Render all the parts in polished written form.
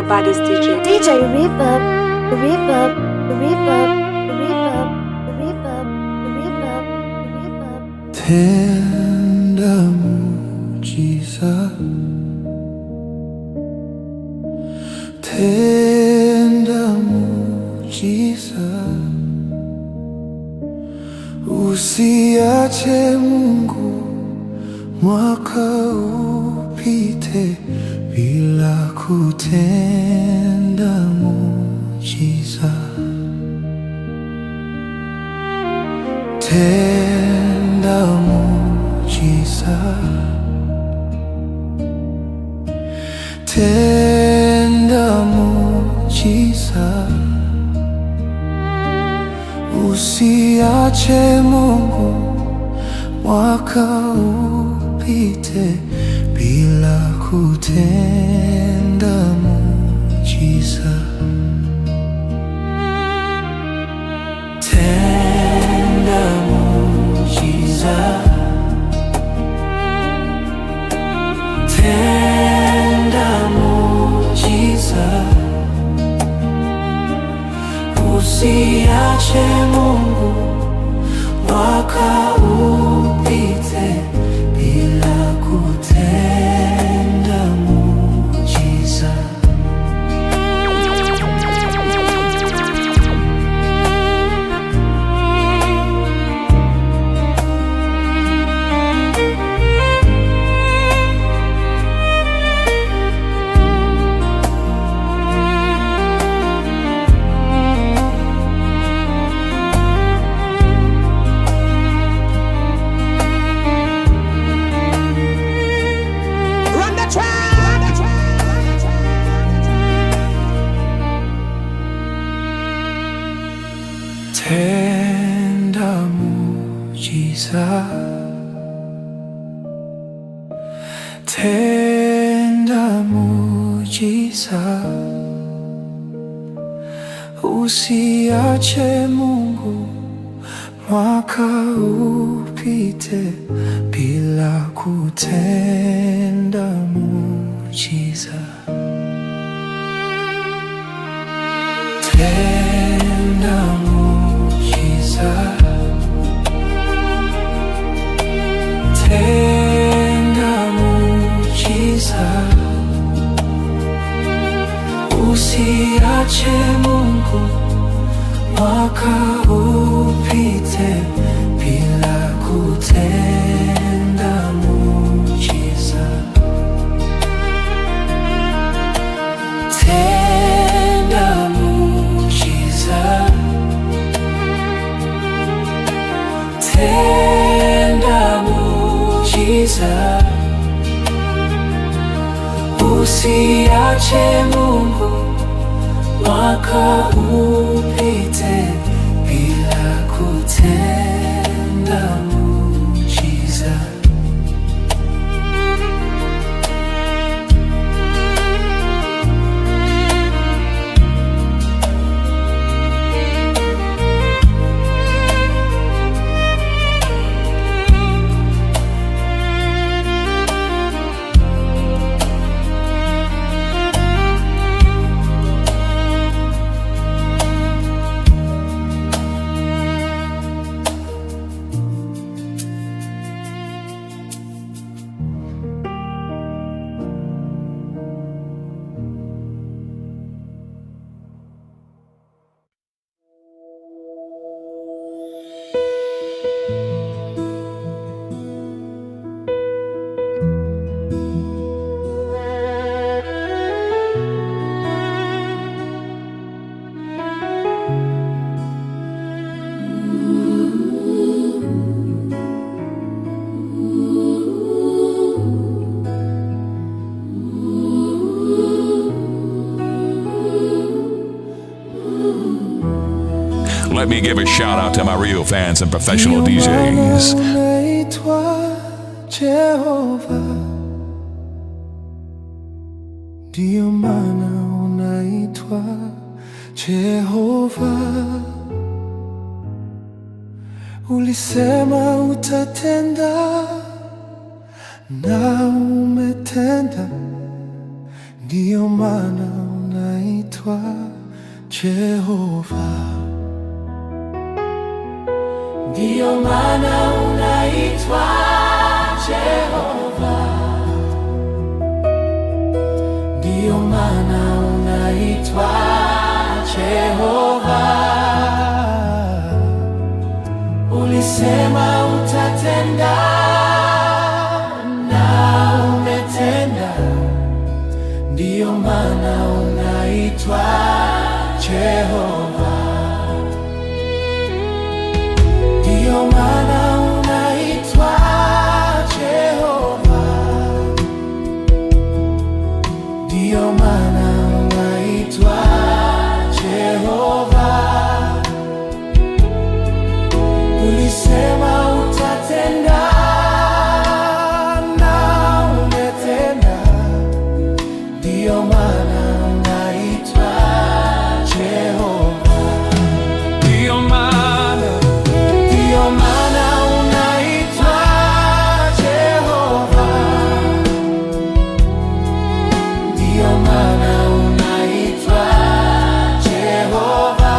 baddest DJ. DJ Reverb, Reverb, Reverb, Reverb, Reverb, Reverb, Reverb. Tenda muujiza, tenda muujiza, usiache Mungu mwaka upite bila kutenda muujiza. Tenda muujiza, tenda muujiza, usiache Mungu mwaka upite bila kutenda muujiza. Tenda muujiza, tenda muujiza, usiache Mungu mwaka upite bila kutenda muujiza. Tenda muujiza, tenda muujiza, usiache Mungu mwaka upite bila kutenda muujiza. Tenda muujiza, tenda muujiza, usiache Mungu mwaka upite bila kutenda muujiza. Tenda muujiza, tenda muujiza, usiache Mungu mwaka upite bila kutenda muujiza. Let me give a shout out to my real fans and professional DJs. Ndio maana unaitwa Jehova. Ulisema utatenda na umetenda, ndio maana unaitwa Jehova. Ndiyo maana unaitwa Jehova. Ndiyo maana unaitwa Jehova. Ulisema utatenda na umetenda. Ndiyo maana unaitwa Jehova. Ndiyo maana unaitwa Jehova. Ndiyo maana unaitwa Jehova. Ulisema utatenda na umetenda. Ndiyo maana unaitwa Jehova. Ndiyo maana unaitwa Jehova. Ndiyo maana unaitwa Jehova.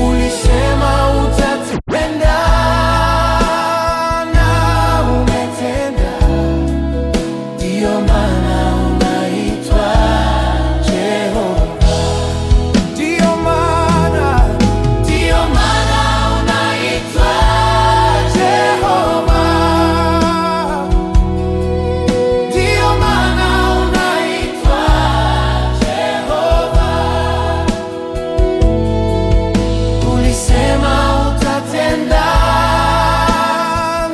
Ulisema utatenda na umetenda. Ndiyo maana unaitwa Jehova. Ndiyo maana unaitwa Jehova. Ndiyo maana unaitwa Jehova. Ulisema utatenda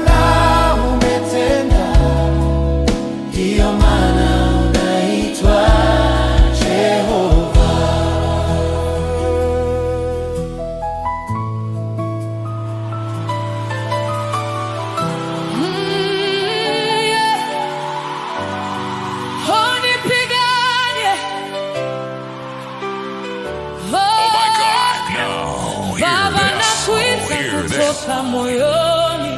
na umetenda. Ndiyo maana unaitwa Jehova. Oh my God, no. Baba Hear this. Oh, nakuita hear this. kutoka moyoni.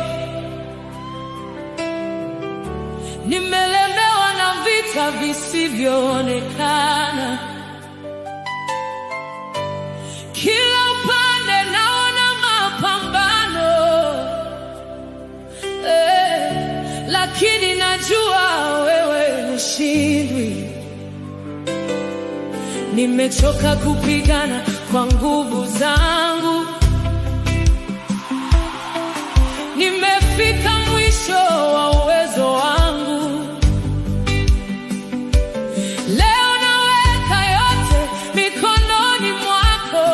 Nimelemewa na vita visivyoonekana. Kila upande naona mapambano. Lakini najua wewe hushindwi. Nimechoka kupigana kwa nguvu zangu. Nimefika mwisho wa uwezo wangu. Leo naweka yote mikononi mwako.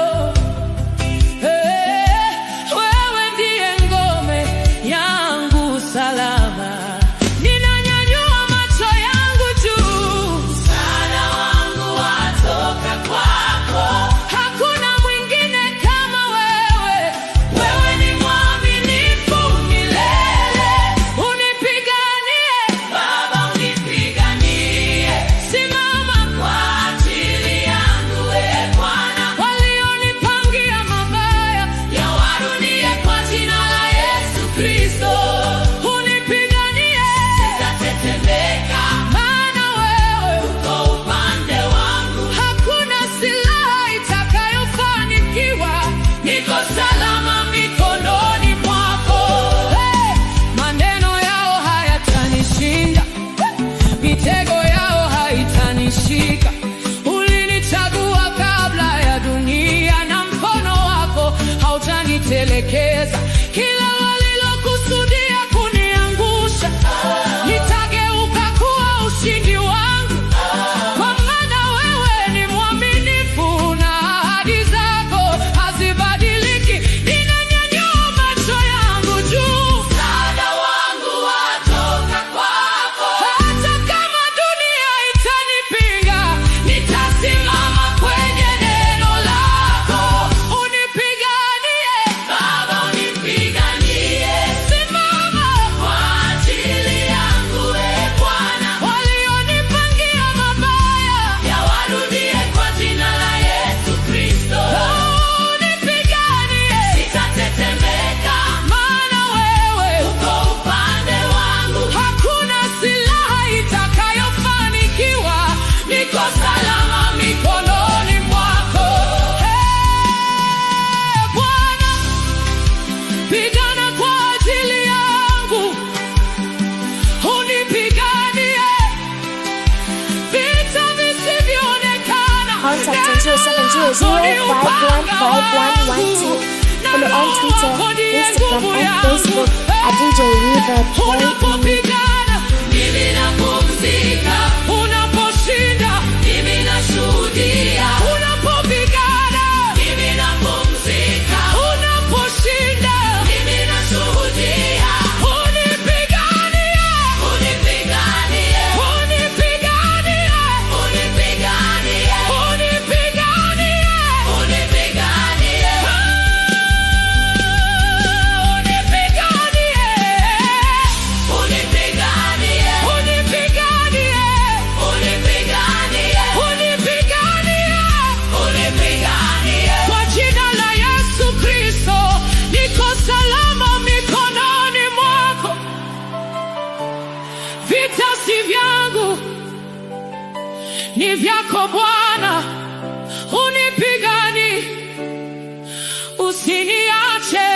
Wewe ndiye ngome yangu salama. Ninanyanyua macho yangu juu. Msaada wangu watoka kwako. Hakuna mwingine kama wewe. Wewe ni mwaminifu milele. contact on 0700-515112. Follow on Twitter, Instagram, and Facebook at DJ Reverb KE. Mimi napumzika, unaposhinda mimi nashuhudia, unapopigana mimi napumzika, unaposhinda mimi nashuhudia, unipiganie, unipiganie, unipiganie, unipiganie, unipiganie, unipiganie, ni vyako Bwana, unipigani, usiniache.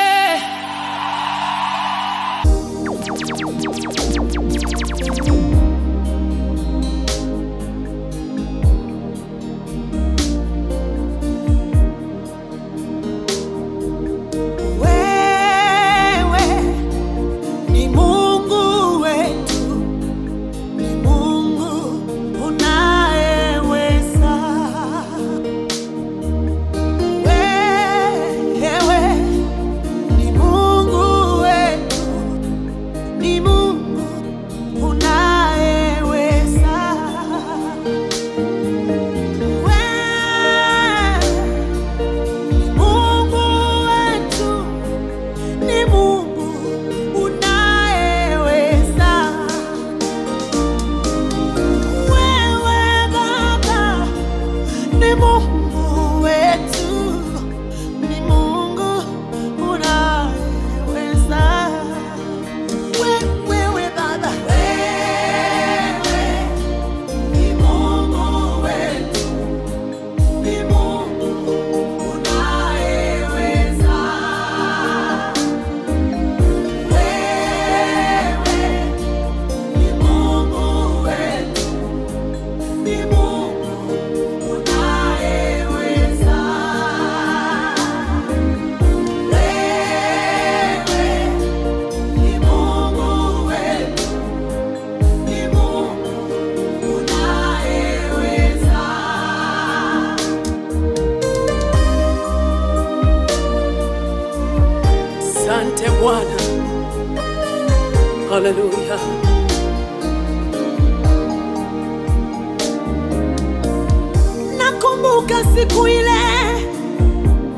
Asante Bwana, haleluya. Nakumbuka siku ile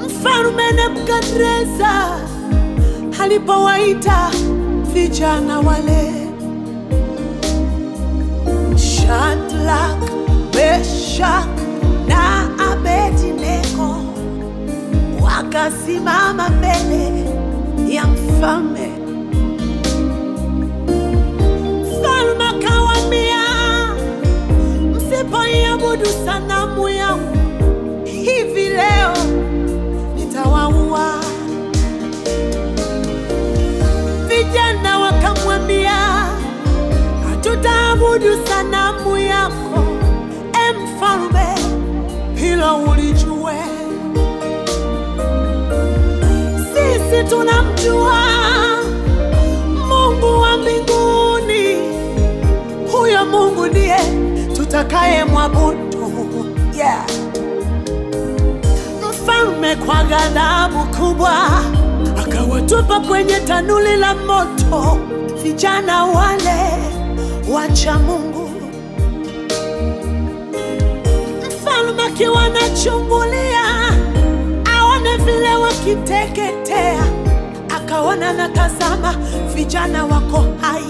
Mfalme Nebukadreza alipowaita vijana wale Shadraka, Meshaki na Abednego, wakasimama mbele ya mfalme. Mfalme akawaambia, msipoiabudu sanamu yangu hivi leo nitawaua. Vijana wakamwambia, hatutaabudu sanamu yako, mfalme, hilo ulijue. Sisi tunamjua Mungu wa mbinguni, huyo Mungu ndiye tutakaye mwabudu. Yeah. Mfalme kwa ghadhabu kubwa akawatupa kwenye tanuli la moto vijana wale wacha Mungu. Mfalme akiwa anachungulia aone vile wakiteketea, akaona na tazama vijana wako hai.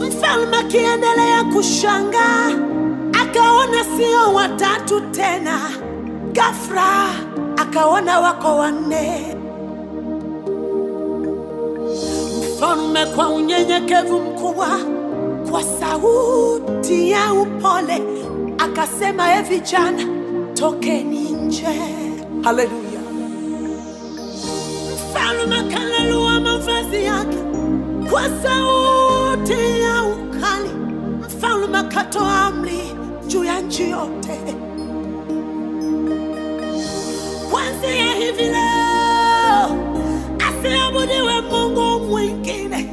Mfalme akiendelea kushangaa akaona sio watatu tena, ghafla akaona wako wanne. Mfalme kwa unyenyekevu mkubwa, kwa sauti ya upole akasema, e vijana, tokeni nje. Haleluya. Mfalme akalalua mavazi yake kwa sauti ya ukali. Mfalme akatoa amri, juu ya nchi yote. Kuanzia hivi leo asiabudiwe Mungu mwingine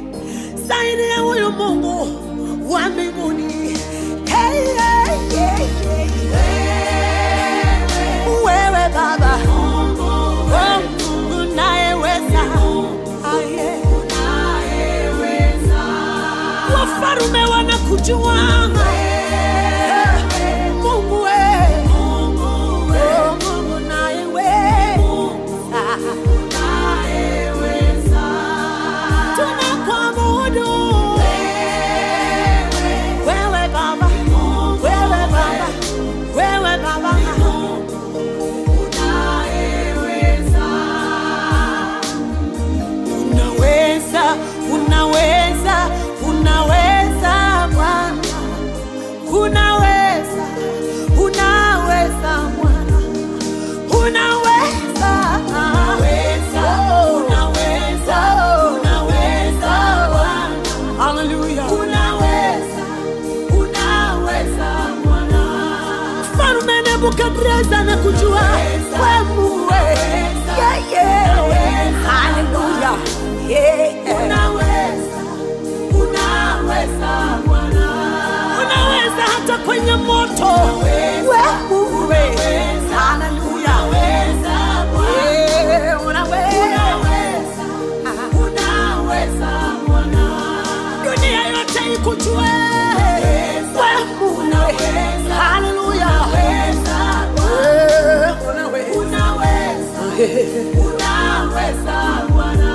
zaidi ya huyu Mungu wa mbinguni. Hey, hey, hey, hey. Wewe Baba, Mungu unayeweza, wafarume wanakujua. Mungu wewe, Mungu unayeweza, tunakuabudu wewe Baba, wewe Baba, wewe Baba. Unaweza, unaweza Bwana, unaweza, unaweza Bwana, unaweza, unaweza, unaweza Bwana, haleluya, unaweza, unaweza Bwana. Mfalme Nebukadreza na kujua wewe, haleluya. Unaweza, unaweza Bwana, unaweza hata kwenye moto. Wewe, haleluya, unaweza Bwana, unaweza, unaweza Bwana, dunia yote ikujue wewe, haleluya, unaweza Bwana, unaweza Bwana.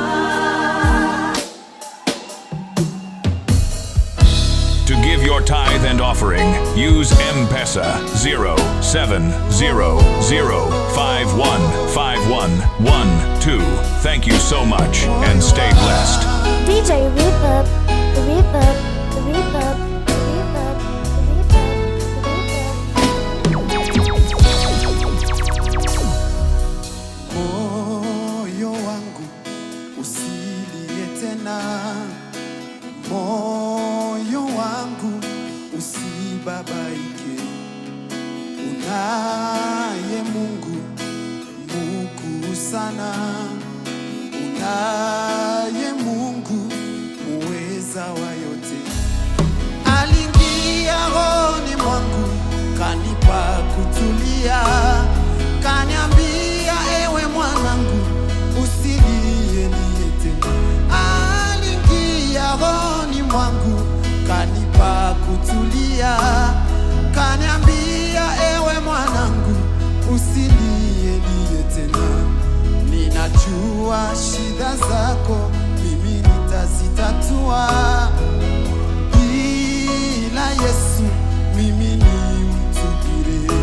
To give your tithe and offering, use M-Pesa 0700515112. Thank you so much and stay blessed. DJ Reverb, Reverb, Reverb, Reverb, Moyo wangu usilie tena, moyo wangu usibabaike. Unaye Mungu mkuu sana, unaye Mungu muweza wa yote. Aliingia rohoni mwangu kanipa kutulia, kaniambia ewe mwanangu usilie tena. Aliingia rohoni mwangu kanipa kutulia, kaniambia ewe mwanangu usilie tena. Ninajua shida zako mimi nitazitatua, bila Yesu mimi ni mtu bure,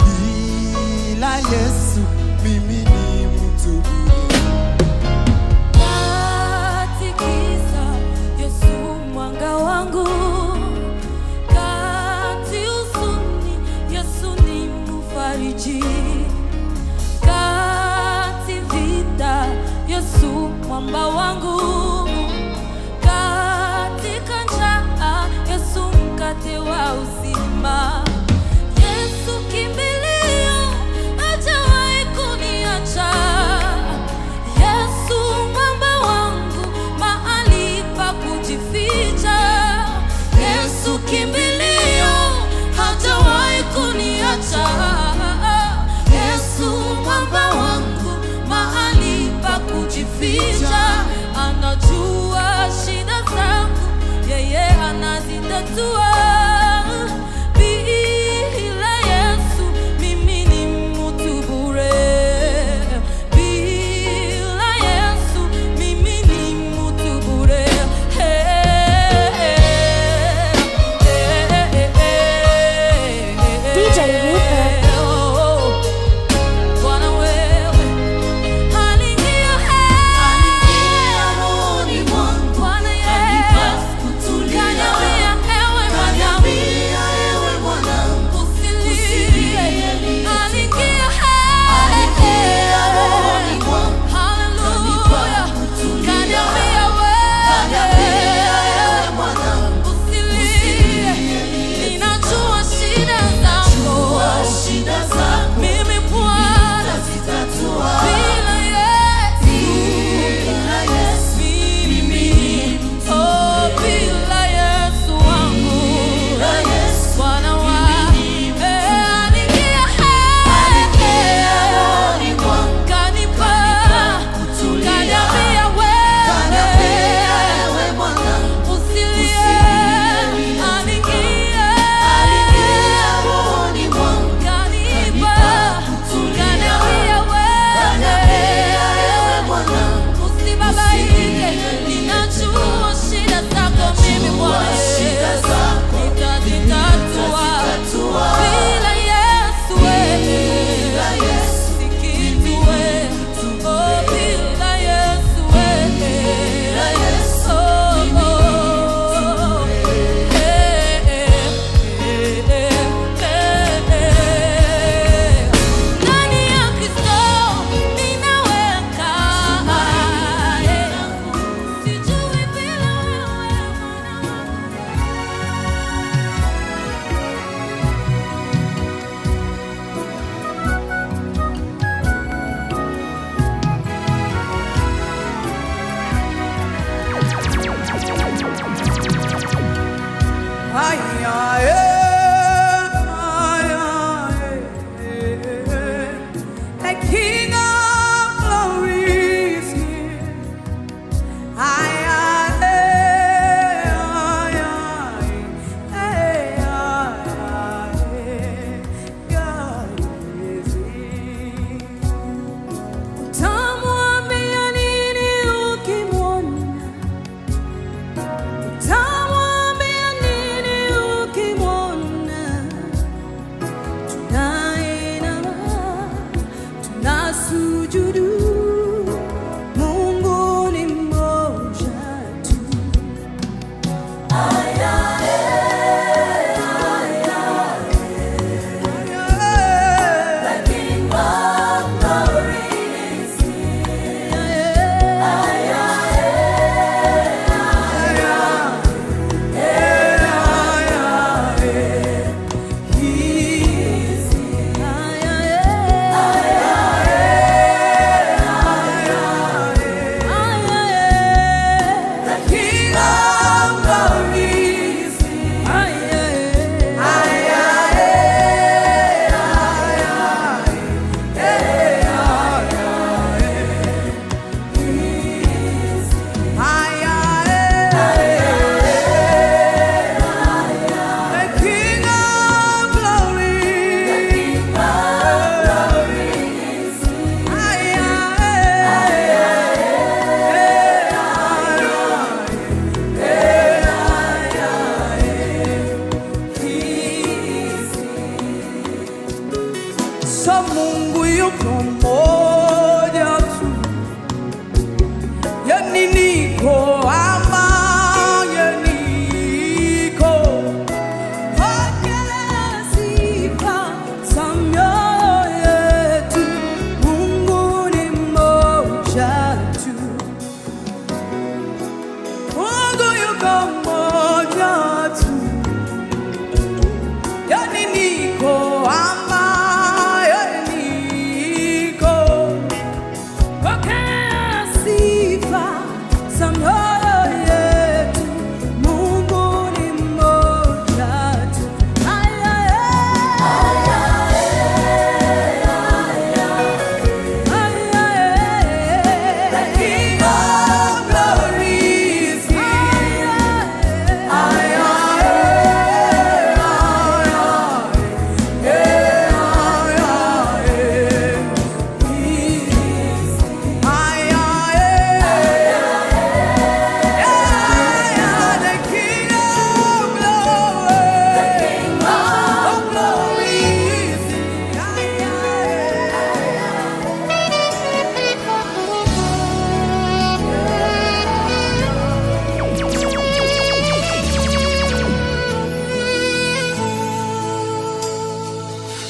bila Yesu mimi ni mtu bure. Katikisa Yesu mwanga wangu, kati huzuni Yesu ni mfariji, kati vita Yesu mwamba wangu, katika njaa Yesu mkate wa uzima. Yesu kimbilio, hajawahi kuniacha. Yesu mwamba wangu, mahali pa kujificha. Yesu kimbilio, hajawahi kuniacha. Yesu mwamba wangu, mahali pa kujificha.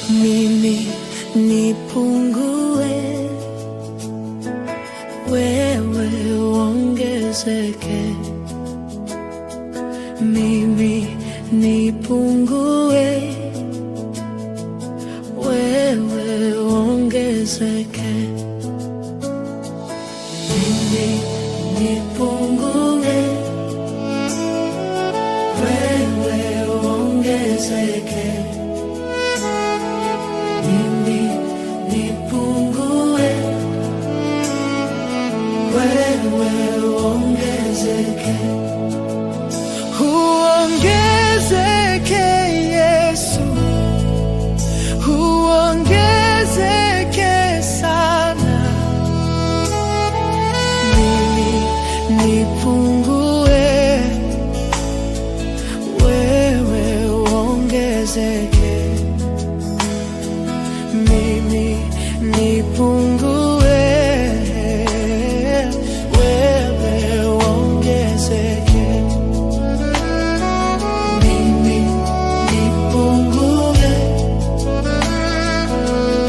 mimi nipungue, wewe uongezeke. Mimi nipungue, wewe uongezeke. Mimi nipungue, wewe uongezeke. Mimi nipungue, wewe uongezeke. Uongezeke Yesu, uongezeke sana. Mimi nipungue, wewe uongezeke. Mimi nipungue, wewe uongezeke. Mimi nipungue,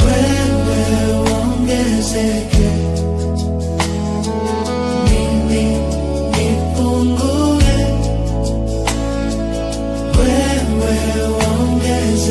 wewe uongezeke. Mimi nipungue, wewe uongezeke.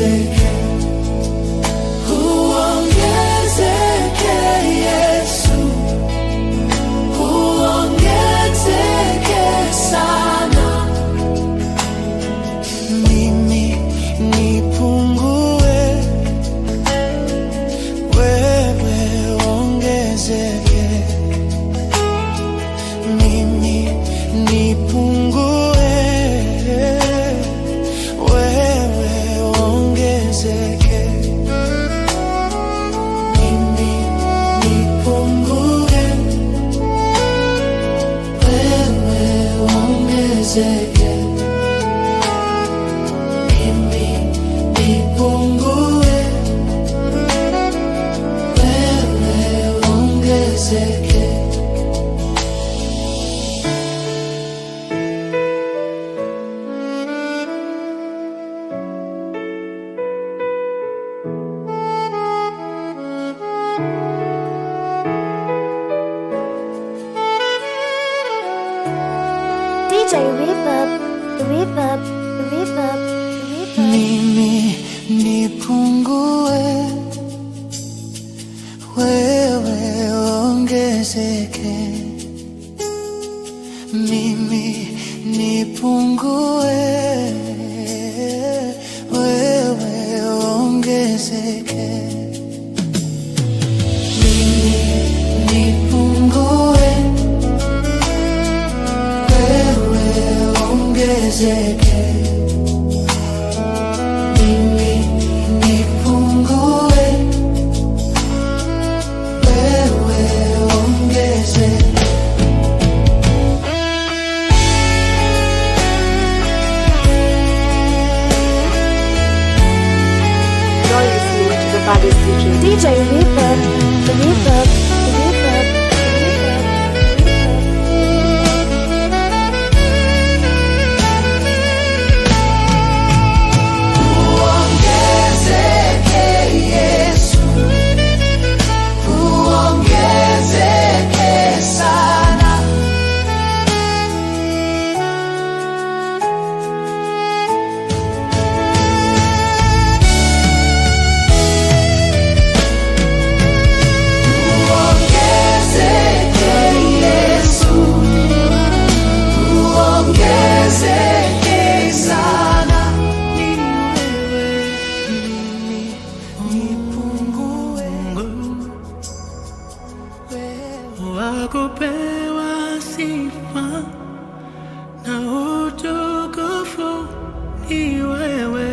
reverb. Mimi nipungue, wewe ongezeke. Mimi nipungue, wewe ongezeke. Mimi nipungue, wewe ongezeke. Mimi nipungue, wewe ongezeke. You're listening to the baddest DJ. DJ Reverb, the reverb, the reverb, the Uongezeke Yesu, uongezeke sana. Uongezeke Yesu, uongezeke sana. Ni wewe, mimi nipungue, wakupewa sifa na utukufu ni wewe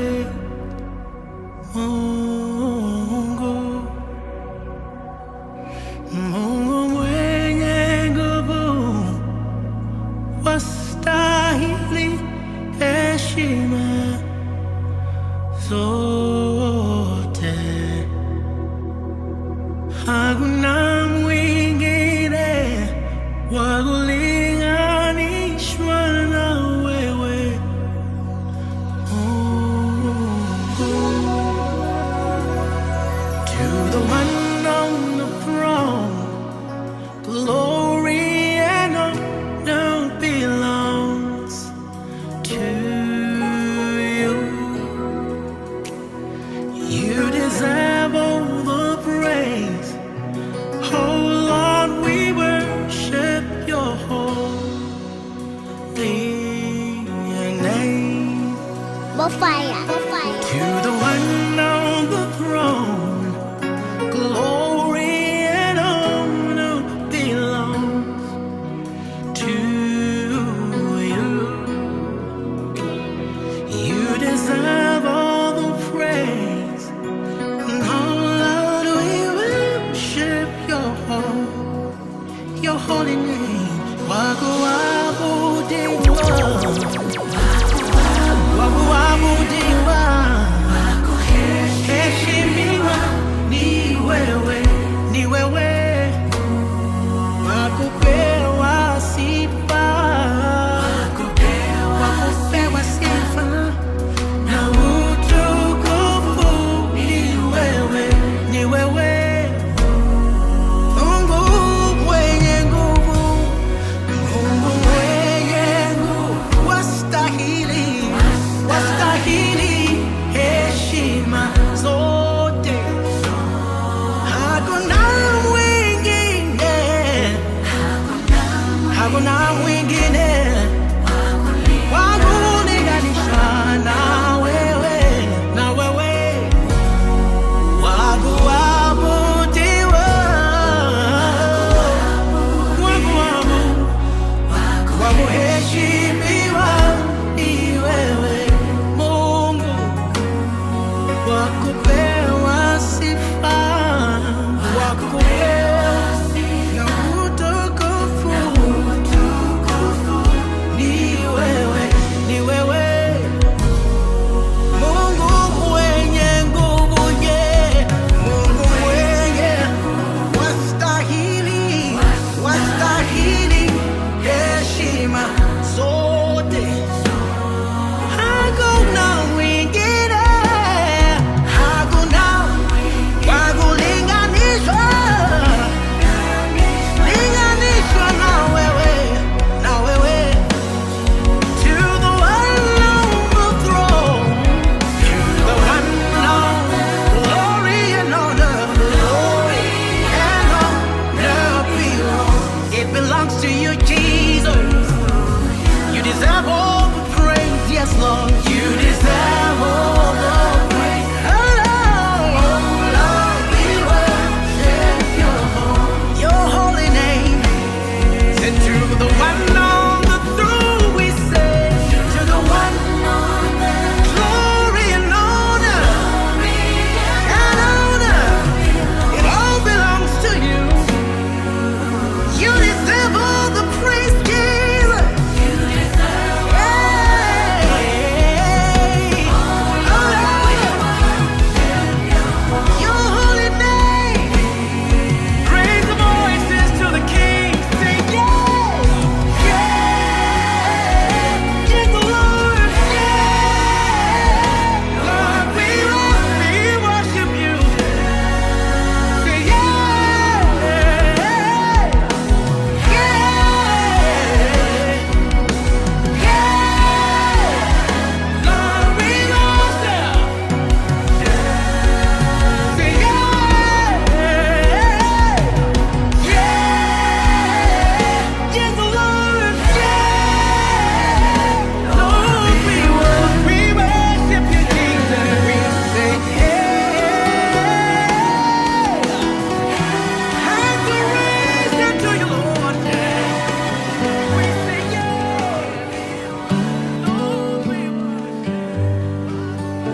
Mungu, Mungu mwenye nguvu, wastahili heshima zote. Hakuna mwingine wa kulinganishwa na wewe Mungu. To the one on the throne, glory and honor belongs to you. You deserve all the praise. Oh Lord, we worship your holy name. Fire. To the one on the throne, glory and honor belongs to you. You deserve all the praise. Oh Lord, we worship your holy name. Wakuabudiwa, wakuabudiwa,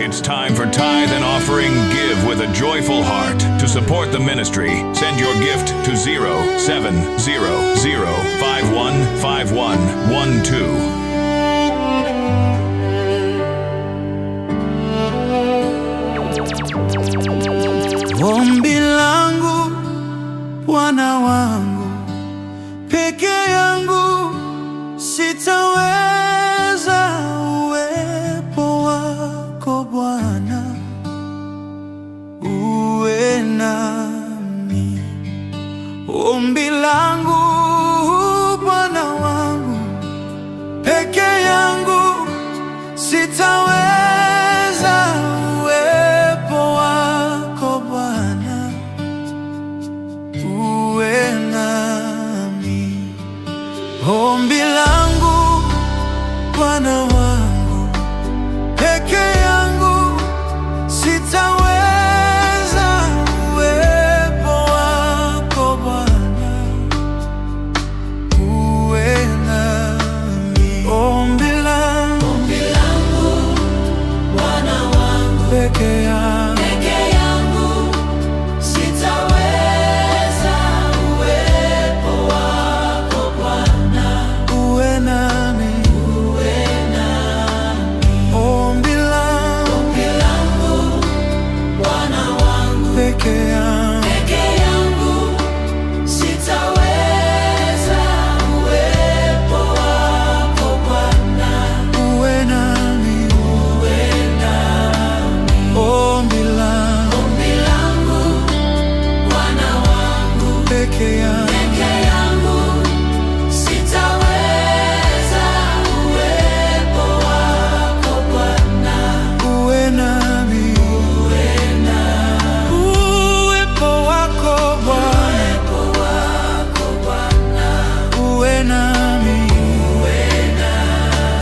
It's time for Tithe and Offering. Give with a joyful heart. To support the ministry, send your gift to 0700515112. Ombi langu Bwana wangu, peke yangu sitaweza, uwepo wako Bwana uwe nami. Ombi langu Bwana wangu, peke yangu sitaweza, uwepo wako Bwana uwe nami. Ombi langu Bwana wangu, peke yangu sitaweza, uwepo wako Bwana uwe nami. Ombi langu Bwana wangu, peke yangu sitaweza, uwepo wako Bwana uwe nami. Ombi langu Bwana wangu, peke yangu sitaweza, uwepo wako Bwana uwe nami. Ombi langu Bwana wangu, peke yangu sitaweza, uwepo wako Bwana uwe nami. Uwepo wako Bwana uwe nami.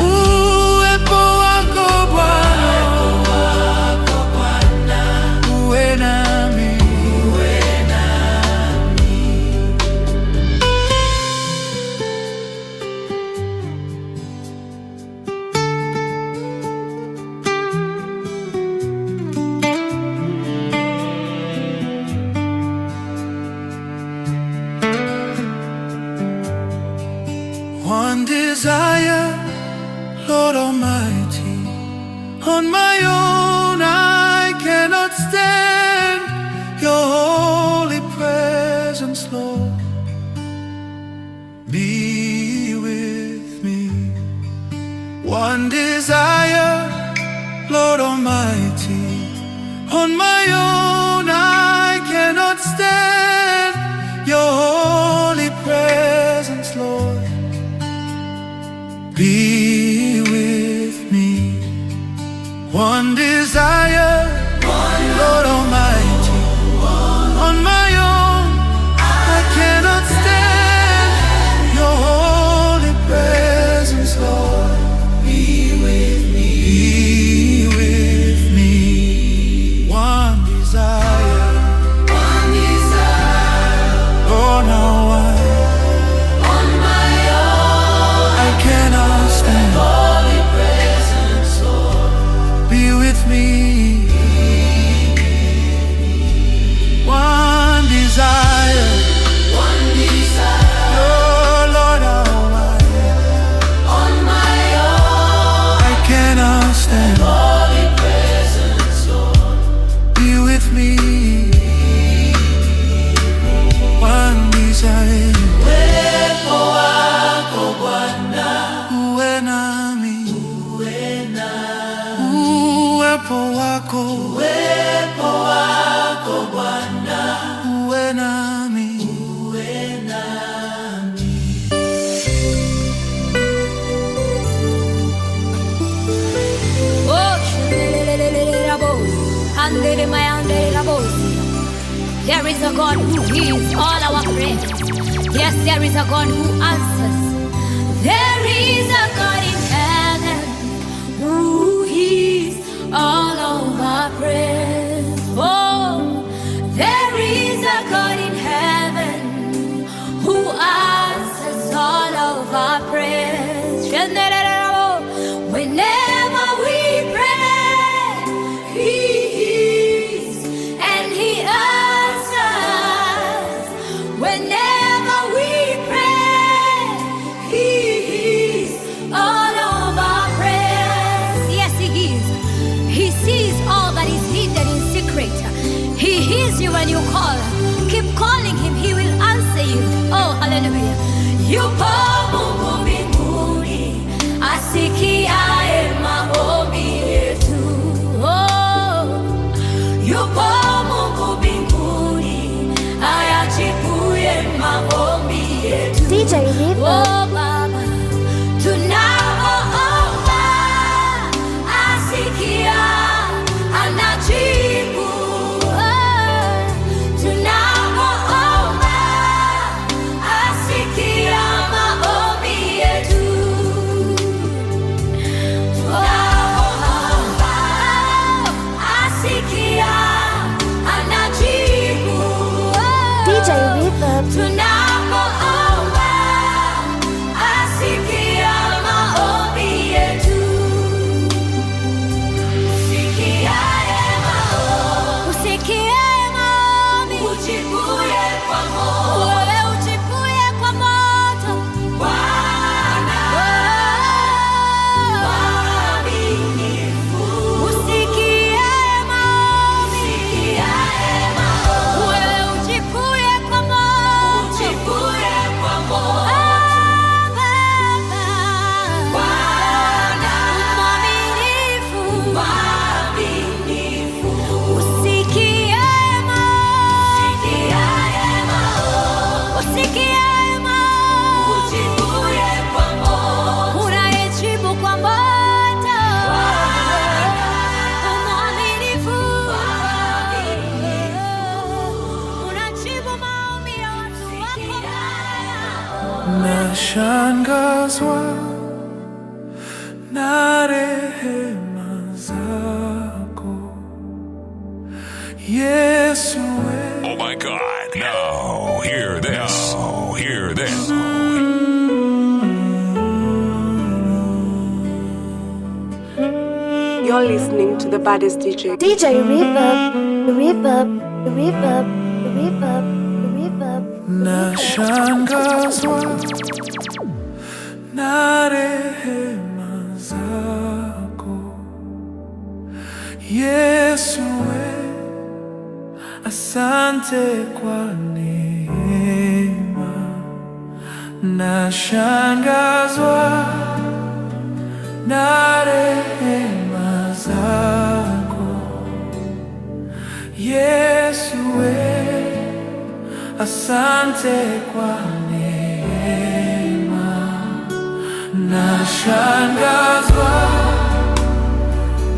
Uwepo wako Bwana uwe nami. One desire, Lord Almighty, on my own I cannot stand your holy presence, Lord. Be with me. One desire, Lord Almighty, on my own I cannot stand your holy presence, Lord. Be with me. One desire, Lord Almighty, on my own I cannot stand your holy presence, Lord. Be with me. Be with me. One desire, Lord, now on my own I cannot stand. Holy presence, Lord. Be with me. One desire, oh Lord, on my own I cannot stand. Holy presence, Lord. Be with me. One desire, uwepo wako Bwana uwe nami. Uwepo wako Bwana uwe nami. There is a God who hears all our prayers. Yes, there is a God who answers. There is a God in heaven who hears all of our prayers. Oh, there is a God in heaven who answers all of our prayers. Whenever we pray, nashangazwa na rehema zako Yesu. Oh my God! Now hear this. Now hear this. You're listening to the baddest DJ. DJ Reverb, Reverb, Reverb, Reverb, Reverb. Nashangazwa na rehema zako Yesu, asante kwa neema. Nashangazwa na rehema zako Yesu, asante kwa neema. Nashangazwa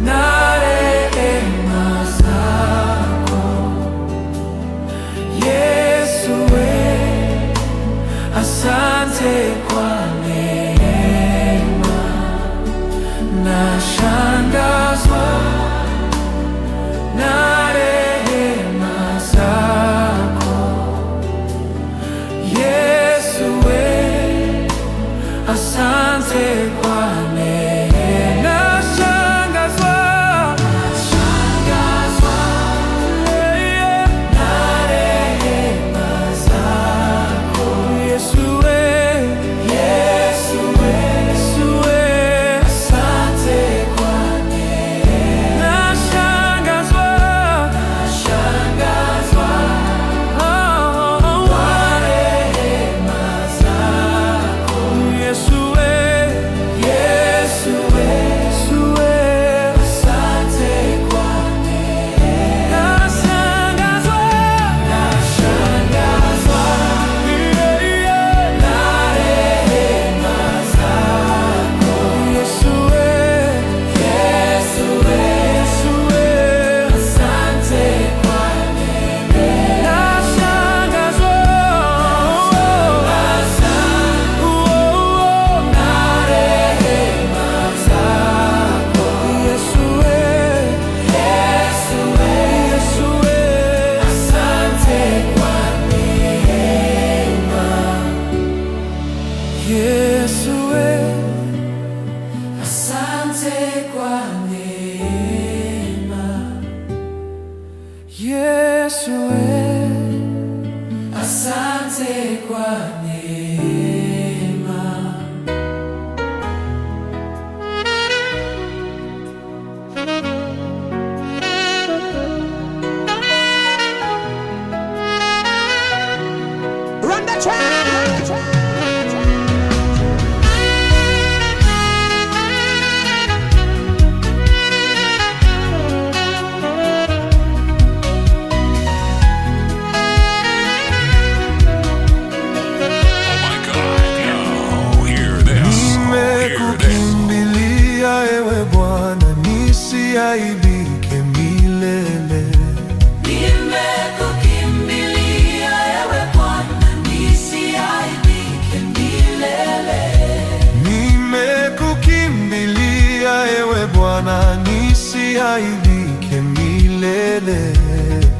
na rehema zako Yesu, asante kwa neema. Nashangazwa na rehema zako Yesu, asante kwa neema. Nashangazwa na rehema zako Yesu, asante kwa neema. Nashangazwa Yesu, asante kwa neema. Run the track. Nisiaibike milele. Nimekukimbilia ewe Bwana, nisiaibike milele. Nimekukimbilia ewe Bwana, nisiaibike milele.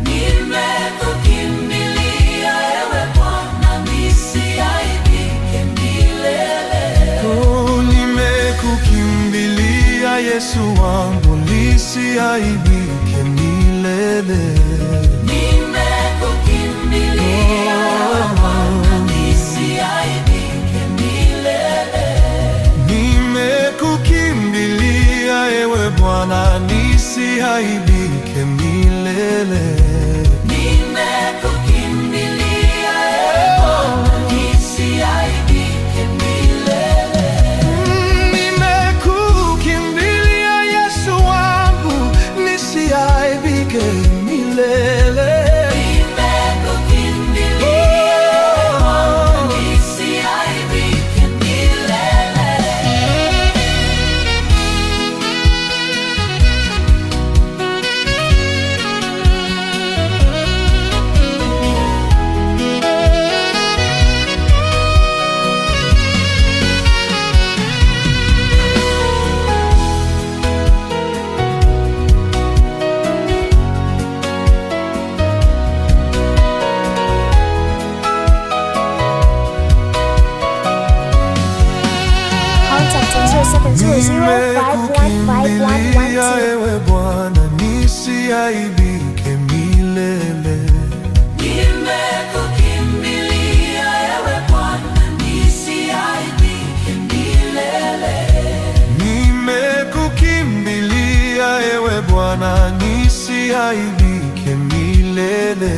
Nimekukimbilia ewe Bwana, nisiaibike milele. Oh, nimekukimbilia Yesu wangu, nisiaibike milele. Nimekukimbilia ewe Bwana, nisiaibike milele. Nimekukimbilia ewe Bwana, nisiaibike milele. Nimekukimbilia ewe Bwana, nisiaibike milele. Nimekukimbilia Yesu wangu, nisiaibike milele. Nimekukimbilia ewe Bwana, nisiaibike milele. nisiaibike milele. Nimekukimbilia ewe Bwana, nisiaibike milele. Nimekukimbilia ewe Bwana, nisiaibike milele.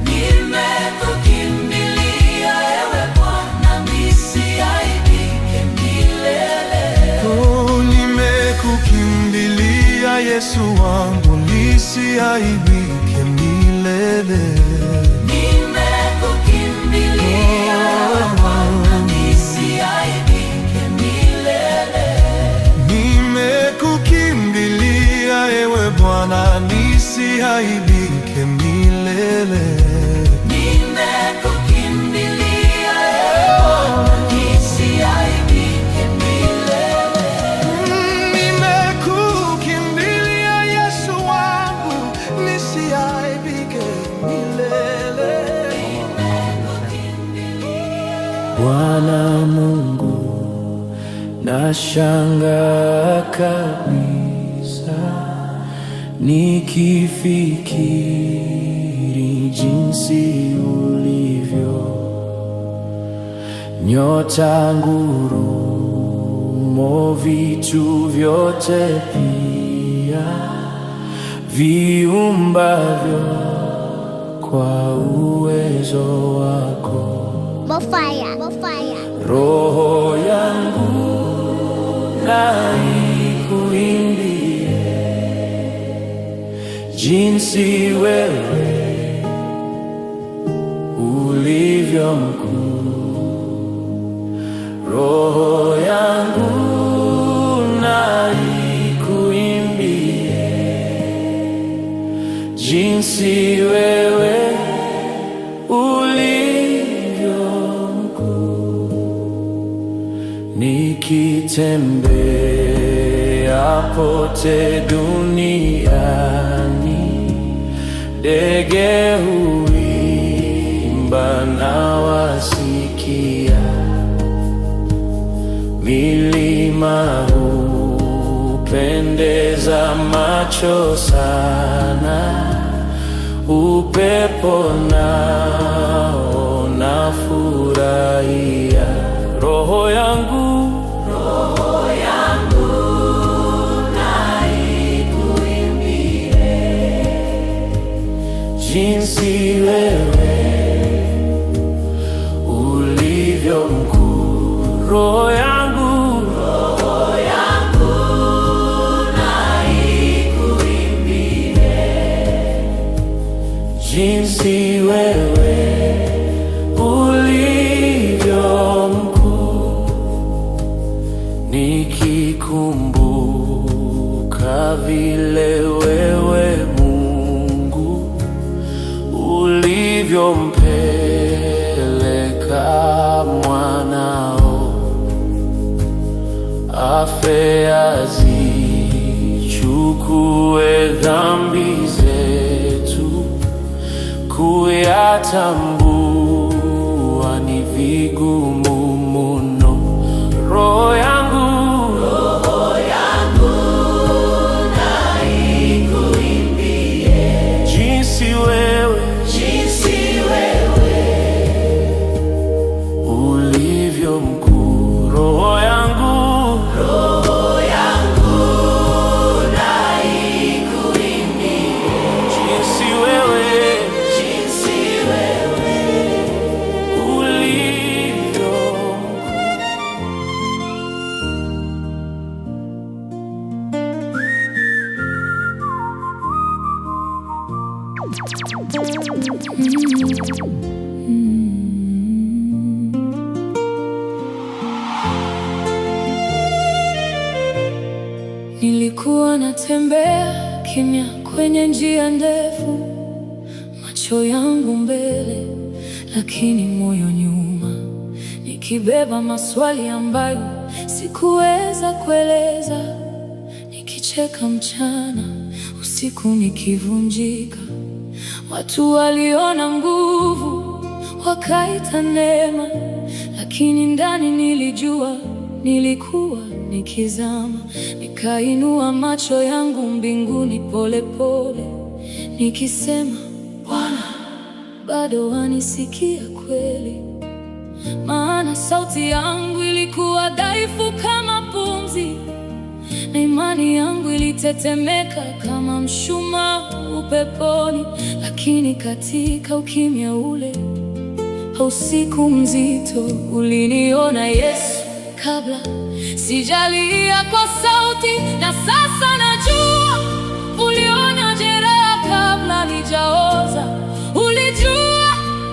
Nimekukimbilia ewe Bwana, nisiaibike milele. Oh, nimekukimbilia Yesu wangu, nisiaibike milele. Nimekukimbilia ewe Bwana, nisiaibike milele. Nimekukimbilia ewe Bwana, nisiaibike milele. Nimekukimbilia ewe Bwana, nisiaibike milele. Nimekukimbilia Yesu wangu, nisiaibike milele. Bwana Mungu, nashangaa kabisa nikifikiri jinsi ulivyo, nyota, ngurumo, vitu vyote pia viumbavyo kwa uwezo wako. Mofaya. Roho yangu na ikuimbie jinsi wewe ulivyo mkuu. Roho yangu na ikuimbie jinsi wewe ulivyo mkuu. Nikitembea pote duniani, ndege huimba na wasikia, milima hupendeza macho sana, upepo nao nafurahia. Roho yangu na ikuimbie jinsi wewe ulivyo mkuu. Roho yangu na ikuimbie jinsi wewe ulivyo mkuu. Nikikumbuka vile wewe Mungu ulivyompeleka mwanao afe azichukue dhambi zetu, kuyatambua ni vigumu muno. Roho yangu na ikuimbie jinsi wewe ulivyo mkuu. Roho yangu na ikuimbie jinsi wewe ulivyo Nilikuwa natembea kimya kwenye njia ndefu, macho yangu mbele lakini moyo nyuma, nikibeba maswali ambayo sikuweza kueleza, nikicheka mchana, usiku nikivunjika. Watu waliona nguvu wakaita neema, lakini ndani nilijua nilikuwa nikizama. Nikainua macho yangu mbinguni. pole pole, nikisema Bwana, bado wanisikia kweli? Maana sauti yangu ilikuwa dhaifu kama pumzi, na imani yangu ilitetemeka kama mshumaa upeponi. Lakini katika ukimya ule, usiku mzito, uliniona Yesu kabla sijalia kwa sauti. Na sasa najua, uliona jeraha kabla lijaoza, ulijua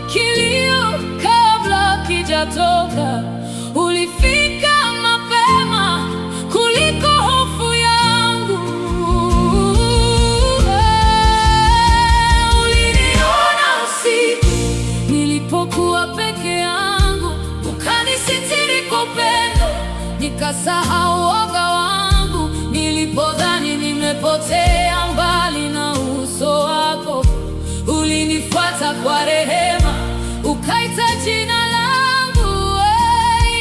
kilio kabla kijatoka, ulifika mapema kuliko hofu yangu. Uliniona usiku nilipokuwa peke yangu, ukanisitiri kwa upendo, nikasahau woga wangu. Nilipodhani nimepotea mbali na uso wako, ulinifuata kwa rehema, ukaita jina langu.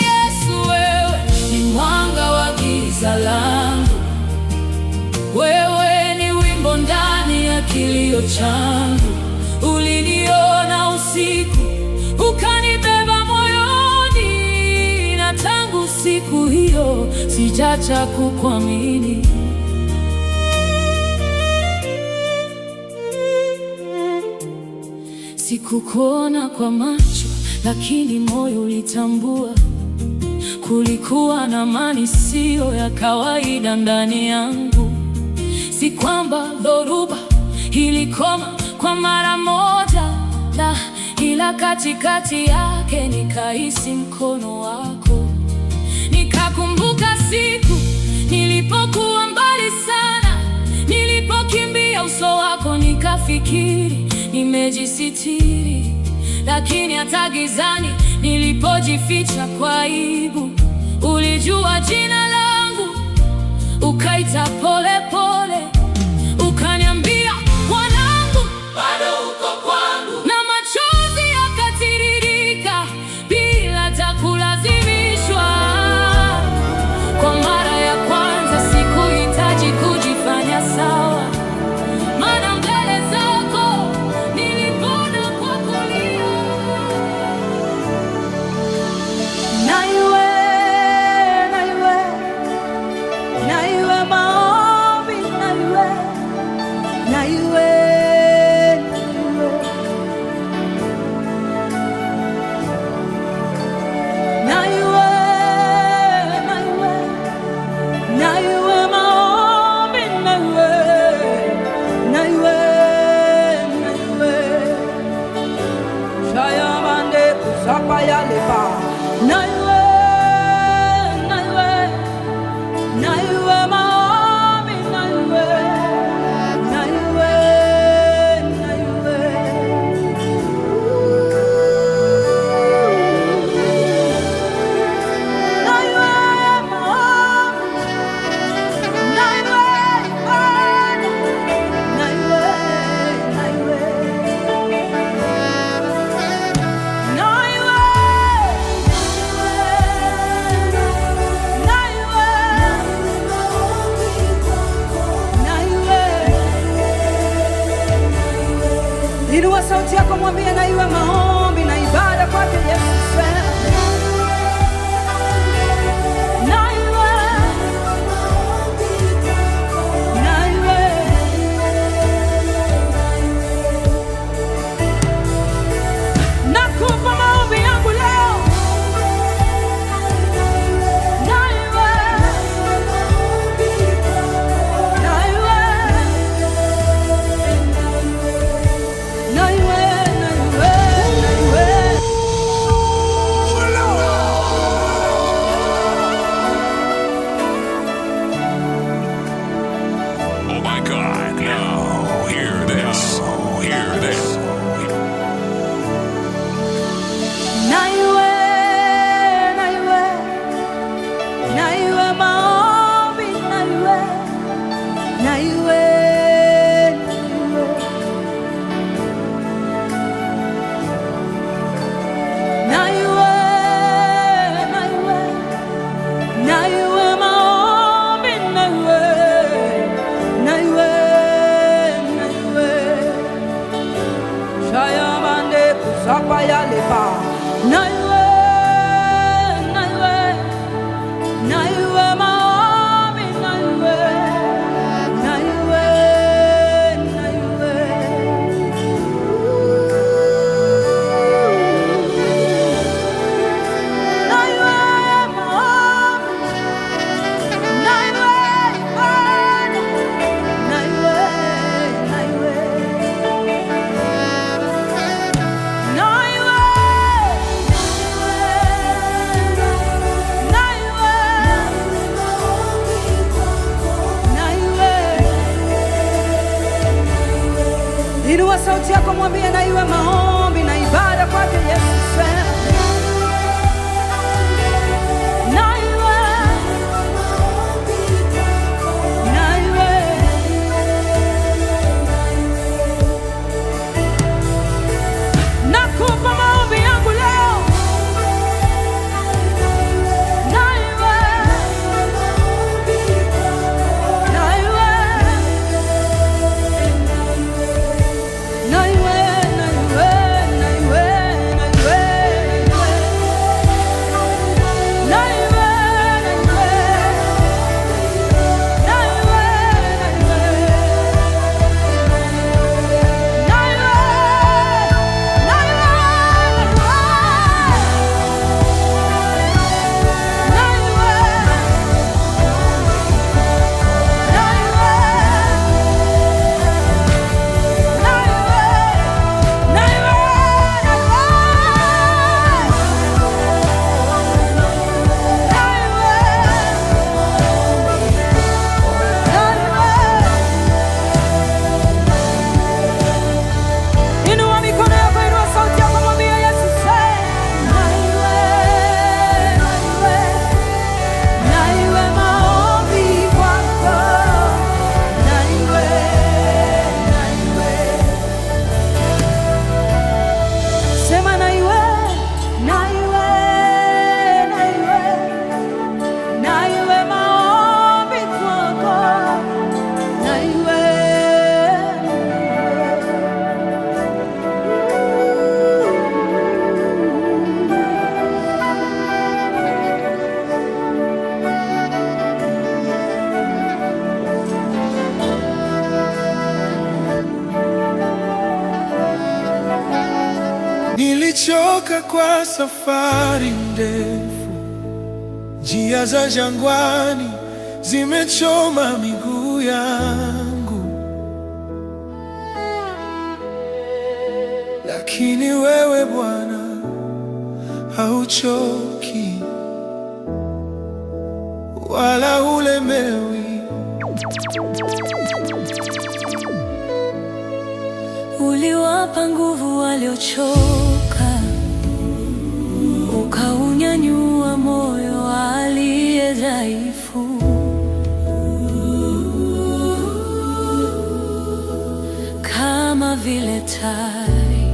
Yesu, wewe ni mwanga wa giza langu, wewe ni wimbo ndani ya kilio changu. Uliniona usiku, ukanibeba moyoni, na tangu siku hiyo sijacha kukuamini. Sikukuona kwa macho, lakini moyo ulitambua. Kulikuwa na amani isiyo ya kawaida ndani yangu. Si kwamba dhoruba ilikoma kwa mara moja, la, ila katikati yake nikahisi mkono wako. Nikakumbuka siku nilipokuwa mbali sana, nilipokimbia uso wako, nikafikiri nimejisitiri. Lakini hata gizani nilipojificha kwa aibu, ulijua jina langu, ukaita pole pole, ukaniambia mwanangu, bado uko kwangu. Na machozi yakatiririka bila hata kulazimishwa. Kwa mara ya kwanza sikuhitaji kujifanya sawa, maana mbele zako nilipona kwa kulia. Na iwe maombi, na iwe inua sauti yako, mwambie na iwe maombi na ibada kwake Yesu. kapa ya leba. Na iwe maombi, na iwe inua sauti yako, mwambie na iwe maombi na ibada kwake Yesu. Nakupa maombi yangu leo. Nilichoka kwa safari ndefu, njia za jangwani zimechoma miguu yangu, lakini wewe Bwana hauchoki wala hulemewi. Uliwapa nguvu waliochoka, ukaunyanyua moyo aliye dhaifu. Kama vile tai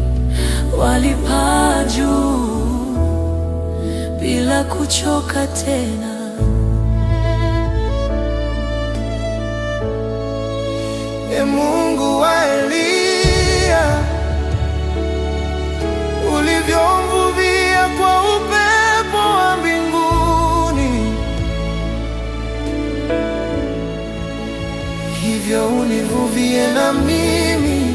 walipaa juu bila kuchoka tena. E Mungu wa Eliya, ulivyomvuvia kwa upepo wa mbinguni, hivyo univuvie na mimi,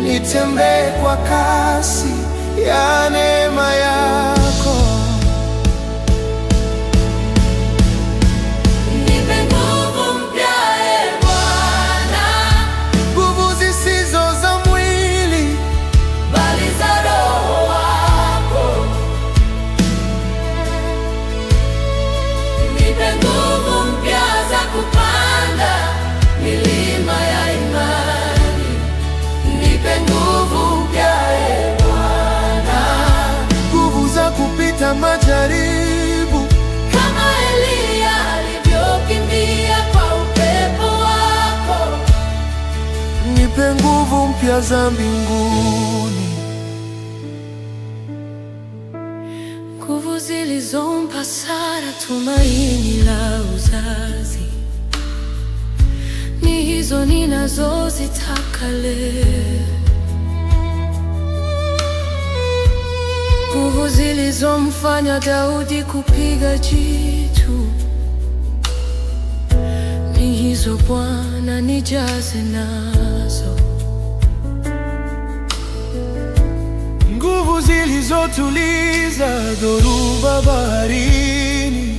nitembee kwa kasi ya neema yako. Majaribu kama Eliya alivyokimbia kwa upepo wako. Nipe nguvu mpya za mbinguni, nguvu zilizompa Sara tumaini la uzazi, ni hizo ninazozitaka leo. Nguvu zilizomfanya Daudi kupiga jitu ni hizo Bwana, nijaze nazo. Nguvu zilizotuliza dhoruba baharini,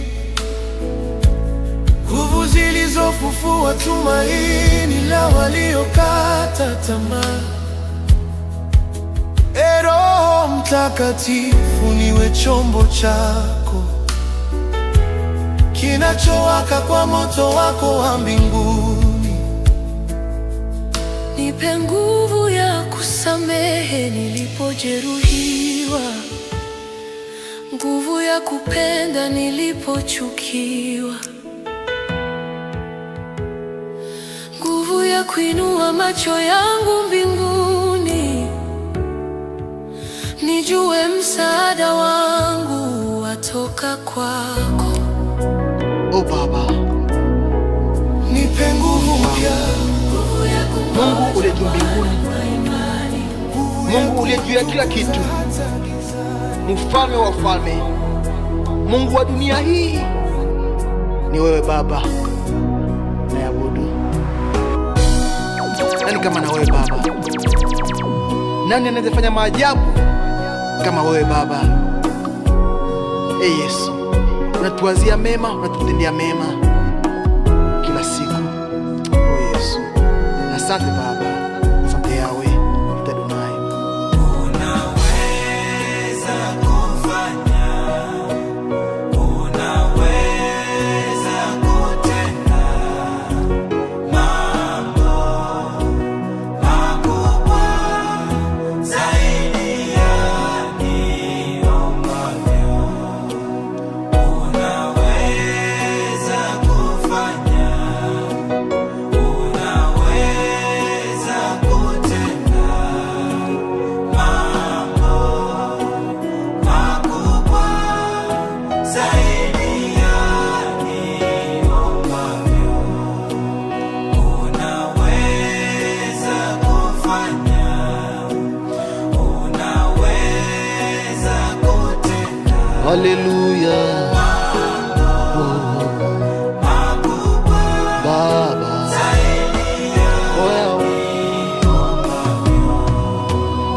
nguvu zilizofufua tumaini la waliokata tamaa. Roho Mtakatifu, niwe chombo chako kinachowaka kwa moto wako wa mbinguni. Nipe nguvu ya kusamehe nilipojeruhiwa, nguvu ya kupenda nilipochukiwa, nguvu ya kuinua macho yangu mbinguni, nijue msaada wangu watoka kwako. O Baba, nipe nguvu mpya. Mungu uliye juu mbinguni, Mungu uliye juu ya kila kitu, mfalme wa falme, Mungu wa dunia hii, ni wewe Baba naabudu. Nani kama na wewe Baba? Nani anaweza fanya maajabu kama wewe Baba? Yesu, unatuwazia mema, unatutendea mema kila siku. Yesu, asante Baba, asante Yahweh Adonai. Unaweza kufanya, unaweza kutenda mambo makubwa zaidi ya niomavyo. Unaweza kufanya, unaweza kutenda mambo makubwa zaidi ya niomavyo. Unaweza kufanya, unaweza kutenda Haleluya. Baba,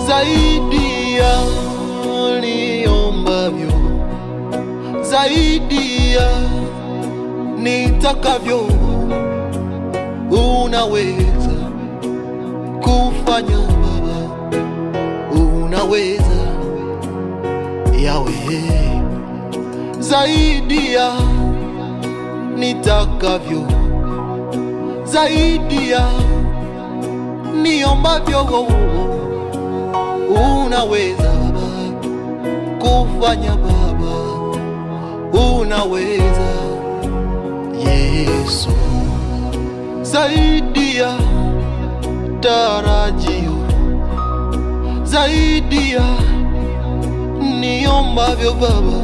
zaidi ya niombavyo, zaidi ya nitakavyo, unaweza kufanya Baba, unaweza Yahweh, zaidi ya nitakavyo, zaidi ya niombavyo, unaweza Baba kufanya Baba, unaweza Yesu, zaidi ya tarajio, zaidi ya niombavyo Baba,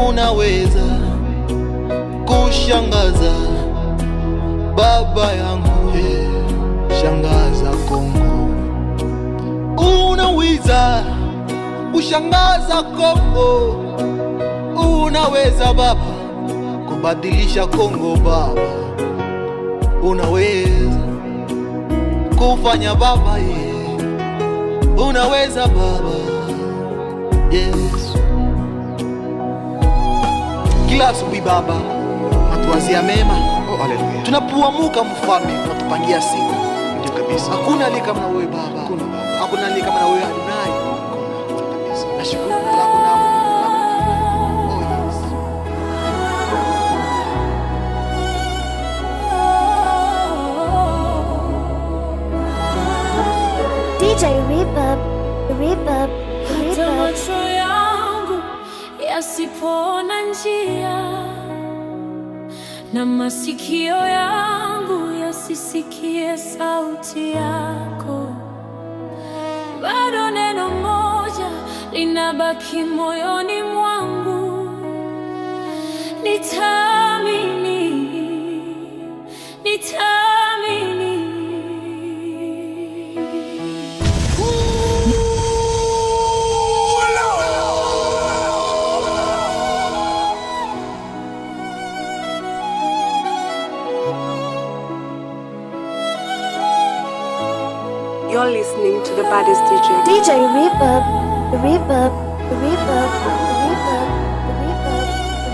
unaweza kushangaza Baba yangu, shangaza Kongo, unaweza kushangaza Kongo, unaweza Baba kubadilisha Kongo Baba, unaweza kufanya Baba, unaweza Baba Yesu. Kila asubuhi Baba natuwazia mema. Haleluya. Tunapoamka Mfalme unatupangia siku. Ndio kabisa. Hakuna aliye kama wewe Baba. Hakuna aliye kama wewe Adonai. Kabisa. Nashukuru lako na DJ Reverb, Reverb, Hata Reverb. macho yangu yasipoona njia na masikio yangu yasisikie sauti yako, bado neno moja linabaki moyoni mwangu, nitaamini, nitaamini. You're listening to the baddest DJ. DJ Reverb, the reverb, the reverb, the reverb, the reverb, the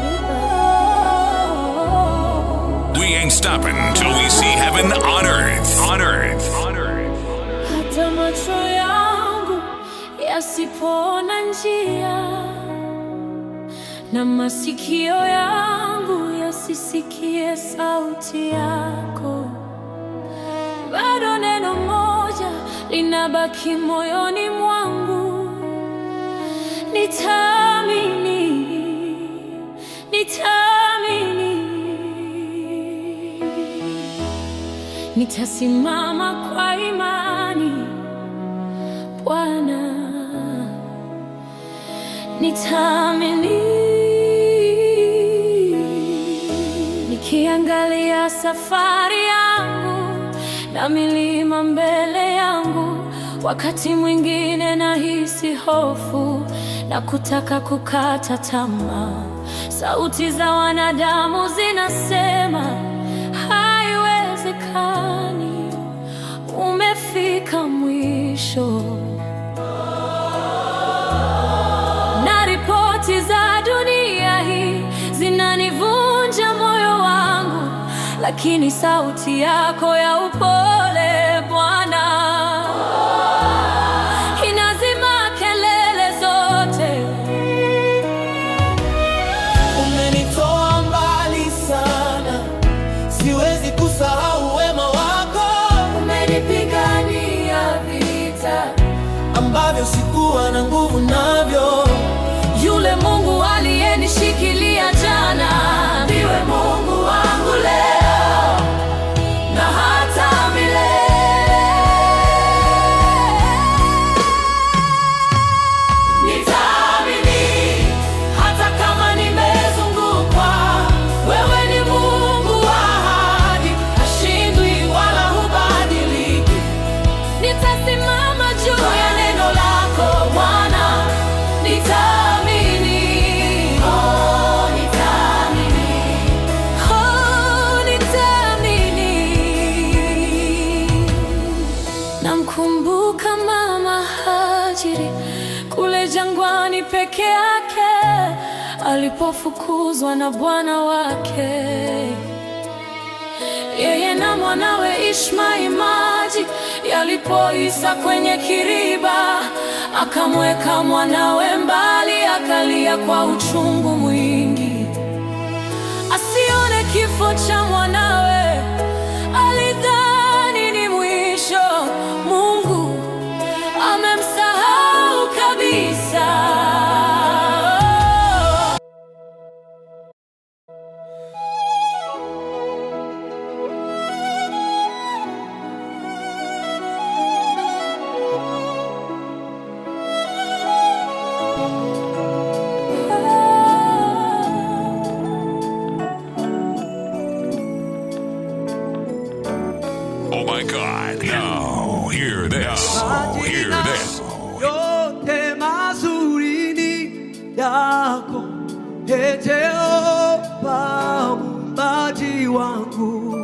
reverb. We ain't stopping till we see heaven on earth. On earth. On earth. Hata macho yangu yasipoona njia na masikio yangu yasisikie sauti yako, bado neno moja linabaki moyoni mwangu. Nitaamini, nitaamini, nitasimama kwa imani Bwana, nitaamini. Nikiangalia safari yangu na milima mbele yangu, wakati mwingine nahisi hofu na kutaka kukata tamaa. Sauti za wanadamu zinasema haiwezekani, umefika mwisho. Na ripoti za dunia hii zinanivunja moyo wangu, lakini sauti yako ya upole Bwana inazima kelele zote. Umenitoa mbali sana, siwezi kusahau wema wako. Umenipigania vita ambavyo sikuwa na nguvu navyo. Yule Mungu aliyenishikilia jana ndiwe Mungu wangu leo na hata milele. Nitaamini hata kama nimezungukwa, wewe ni Mungu wa ahadi, hashindwi wala hubadiliki. Nitasimama juu ya neno lako Bwana, nitaamini, oh nitaamini, oh nitaamini. Namkumbuka Mama Hajiri kule jangwani peke yake, alipofukuzwa na bwana wake. Yeye na mwanawe Ishmaeli maji yalipoisha kwenye kiriba, akamweka mwanawe mbali, akalia kwa uchungu mwingi asione kifo cha mwanawe. Alidhani ni mwisho, Mungu amemsahau kabisa. Oh my God. Now, hear this. Hear this. yote mazuri ni yako, Ee Jehova Muumbaji wangu.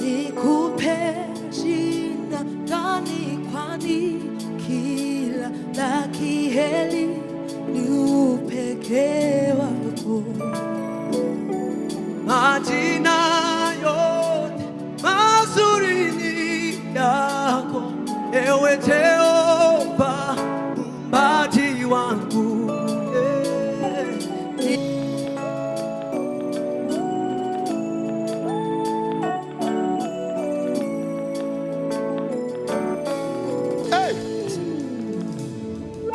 Nikupe jina gani, kwani kila la kheri ni upekee wako. Majina yote mazuri ni yako, ewe Jehova Muumbaji wangu.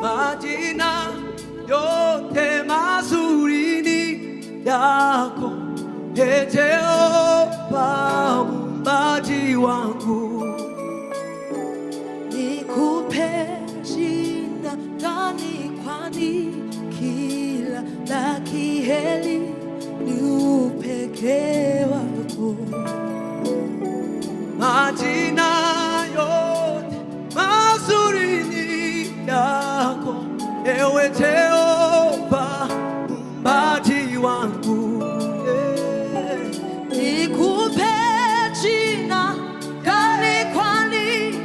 Majina yote mazuri ni yako, Ee Jehova Muumbaji wangu. Nikupe jina gani, kwani kila la kheri ni upekee wako. Majina yote mazuri ni yako, ewe Jehova Muumbaji wangu. Nikupe jina gani, kwani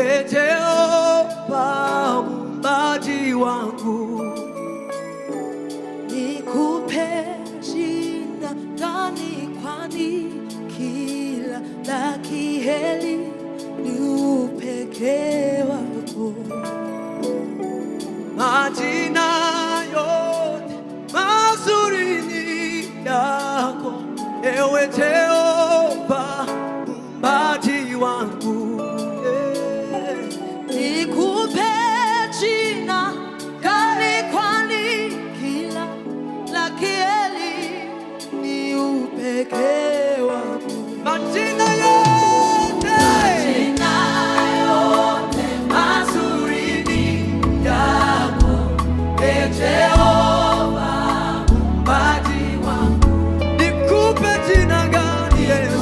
Jehova muumbaji wangu, nikupe jina gani? Kwani kila la kheri ni upekee wako. majina yote mazuri ni yako, ewe Jehova muumbaji wangu. Nikupe jina gani? Kwani kila la kheri ni upekee wako. Majina yote mazuri ni yako, ewe Jehova muumbaji wangu. Nikupe jina gani Yesu?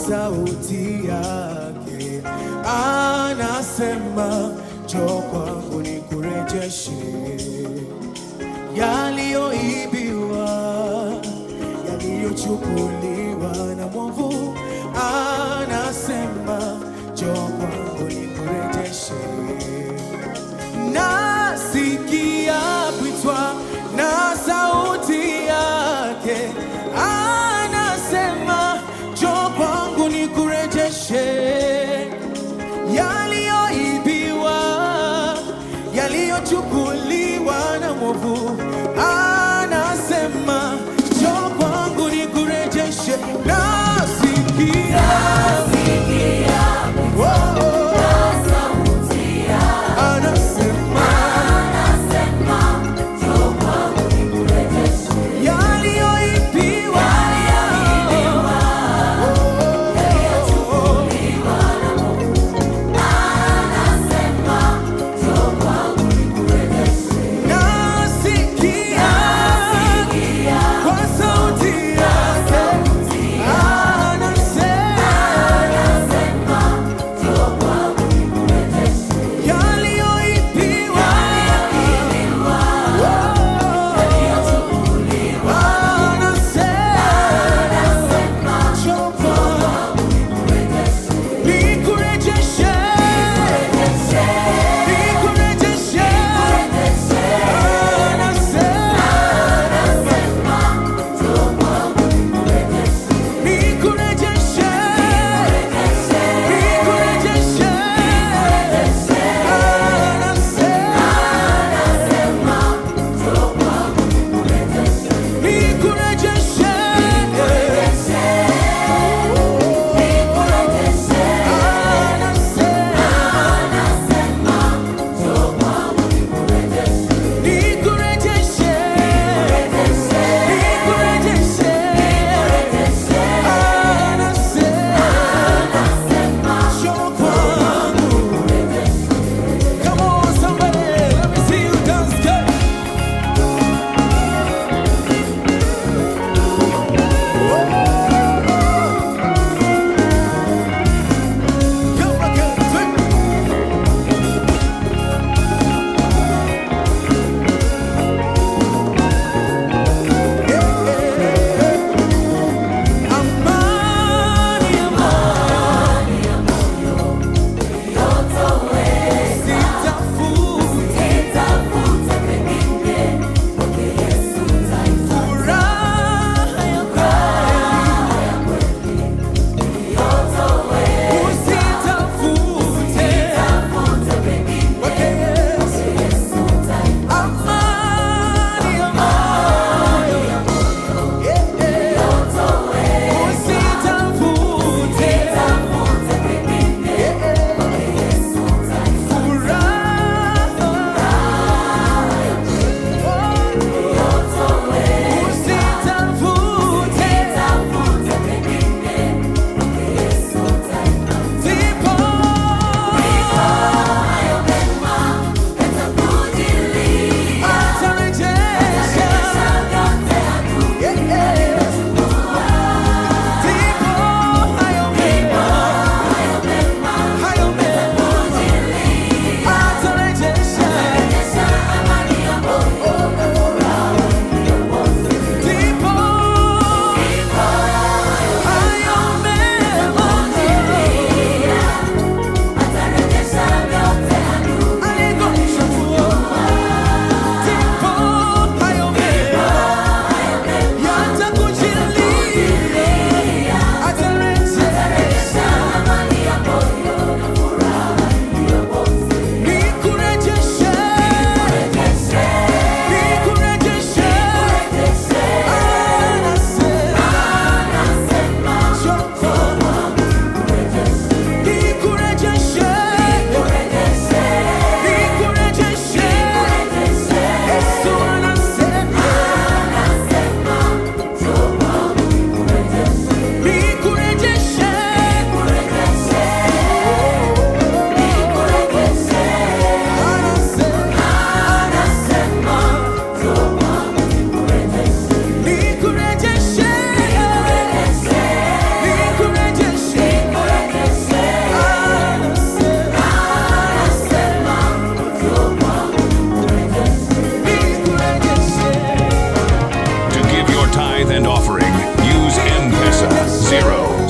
Sauti yake anasema, njoo kwangu nikurejeshe yaliyoibiwa, yaliyochukuliwa na mwovu. Anasema, njoo kwangu nikurejeshe. Nasikia kuitwa na sauti yake anasema, njoo kwangu nikurejeshe yaliyoibiwa, yaliyochukuliwa na mwovu. Anasema, njoo kwangu nikurejeshe. Nasikia kwa sauti yake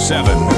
7.